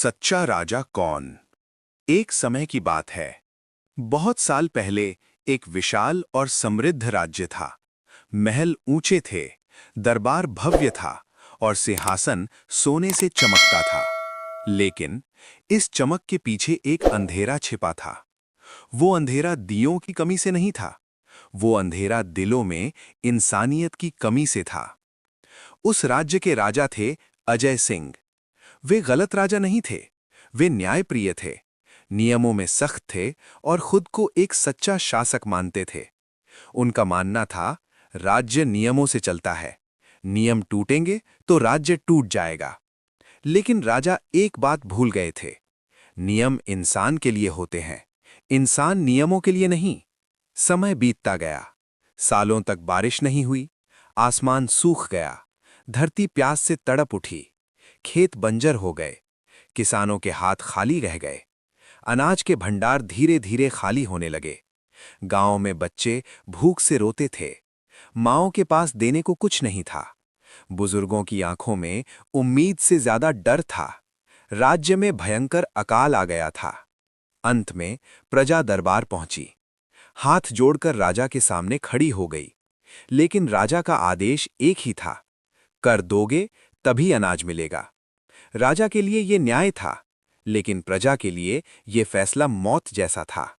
सच्चा राजा कौन? एक समय की बात है। बहुत साल पहले एक विशाल और समृद्ध राज्य था। महल ऊंचे थे, दरबार भव्य था और सिंहासन सोने से चमकता था। लेकिन इस चमक के पीछे एक अंधेरा छिपा था। वो अंधेरा दियों की कमी से नहीं था, वो अंधेरा दिलों में इंसानियत की कमी से था। उस राज्य के राजा थे अजय सिंह। वे गलत राजा नहीं थे, वे न्यायप्रिय थे, नियमों में सख्त थे और खुद को एक सच्चा शासक मानते थे। उनका मानना था, राज्य नियमों से चलता है, नियम टूटेंगे तो राज्य टूट जाएगा। लेकिन राजा एक बात भूल गए थे, नियम इंसान के लिए होते हैं, इंसान नियमों के लिए नहीं। समय बीतता गया, सालों तक बारिश नहीं हुई, आसमान सूख गया, धरती प्यास से तड़प उठी, खेत बंजर हो गए, किसानों के हाथ खाली रह गए, अनाज के भंडार धीरे धीरे खाली होने लगे। गांव में बच्चे भूख से रोते थे, माँओं के पास देने को कुछ नहीं था। बुजुर्गों की आंखों में उम्मीद से ज्यादा डर था। राज्य में भयंकर अकाल आ गया था। अंत में प्रजा दरबार पहुंची, हाथ जोड़कर राजा के सामने खड़ी हो गई। लेकिन राजा का आदेश एक ही था, कर दोगे तभी अनाज मिलेगा। राजा के लिए ये न्याय था, लेकिन प्रजा के लिए ये फैसला मौत जैसा था।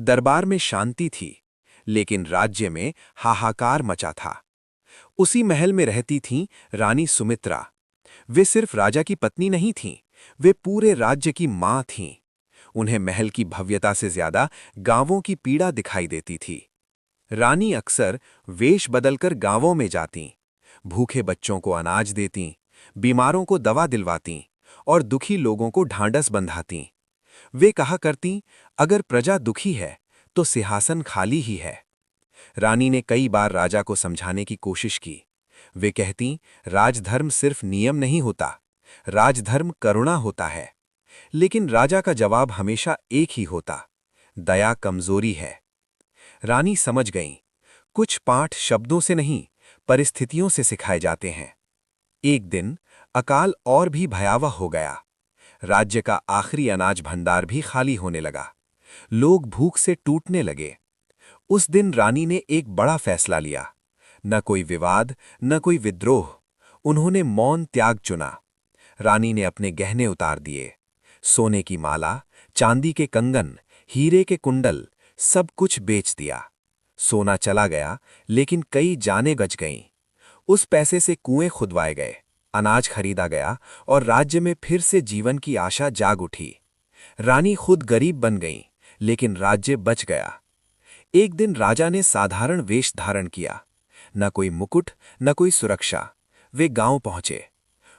दरबार में शांति थी, लेकिन राज्य में हाहाकार मचा था। उसी महल में रहती थीं रानी सुमित्रा। वे सिर्फ राजा की पत्नी नहीं थीं, वे पूरे राज्य की मां थीं। उन्हें महल की भव्यता से ज्यादा गांवों की पीड़ा दिखाई देती थी। रानी अक्सर वेश बदलकर गांवों में जातीं, भूखे बच्चों को अनाज देतीं, बीमारों को दवा दिलवातीं और दुखी लोगों को ढांढस बंधातीं। वे कहा करतीं, अगर प्रजा दुखी है तो सिंहासन खाली ही है। रानी ने कई बार राजा को समझाने की कोशिश की। वे कहतीं, राजधर्म सिर्फ नियम नहीं होता, राजधर्म करुणा होता है। लेकिन राजा का जवाब हमेशा एक ही होता, दया कमजोरी है। रानी समझ गईं, कुछ पाठ शब्दों से नहीं, परिस्थितियों से सिखाए जाते हैं। एक दिन अकाल और भी भयावह हो गया। राज्य का आखिरी अनाज भंडार भी खाली होने लगा। लोग भूख से टूटने लगे। उस दिन रानी ने एक बड़ा फैसला लिया। न कोई विवाद, न कोई विद्रोह। उन्होंने मौन त्याग चुना। रानी ने अपने गहने उतार दिए, सोने की माला, चांदी के कंगन, हीरे के कुंडल, सब कुछ बेच दिया। सोना चला गया, लेकिन कई जानें गज गईं। उस पैसे से कुएं खुदवाए गए, अनाज खरीदा गया और राज्य में फिर से जीवन की आशा जाग उठी। रानी खुद गरीब बन गईं, लेकिन राज्य बच गया। एक दिन राजा ने साधारण वेश धारण किया, न कोई मुकुट, न कोई सुरक्षा। वे गांव पहुंचे।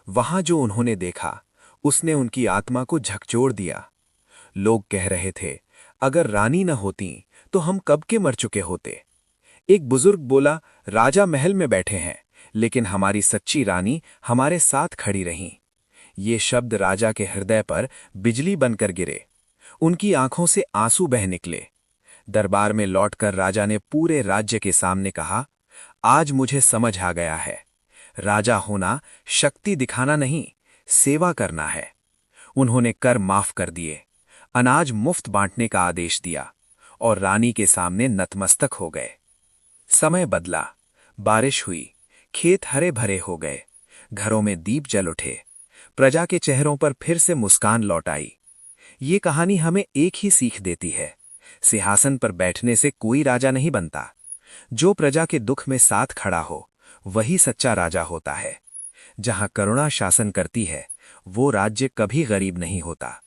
वहां जो उन्होंने देखा, उसने उनकी आत्मा को झकझोर दिया। लोग कह रहे थे, अगर रानी न होती तो हम कब के मर चुके होते। एक बुजुर्ग बोला, राजा महल में बैठे हैं, लेकिन हमारी सच्ची रानी हमारे साथ खड़ी रहीं। ये शब्द राजा के हृदय पर बिजली बनकर गिरे। उनकी आंखों से आंसू बह निकले। दरबार में लौटकर राजा ने पूरे राज्य के सामने कहा, आज मुझे समझ आ गया है, राजा होना शक्ति दिखाना नहीं, सेवा करना है। उन्होंने कर माफ कर दिए, अनाज मुफ्त बांटने का आदेश दिया और रानी के सामने नतमस्तक हो गए। समय बदला, बारिश हुई, खेत हरे भरे हो गए, घरों में दीप जल उठे, प्रजा के चेहरों पर फिर से मुस्कान लौट आई। ये कहानी हमें एक ही सीख देती है, सिंहासन पर बैठने से कोई राजा नहीं बनता। जो प्रजा के दुख में साथ खड़ा हो, वही सच्चा राजा होता है। जहां करुणा शासन करती है, वो राज्य कभी गरीब नहीं होता।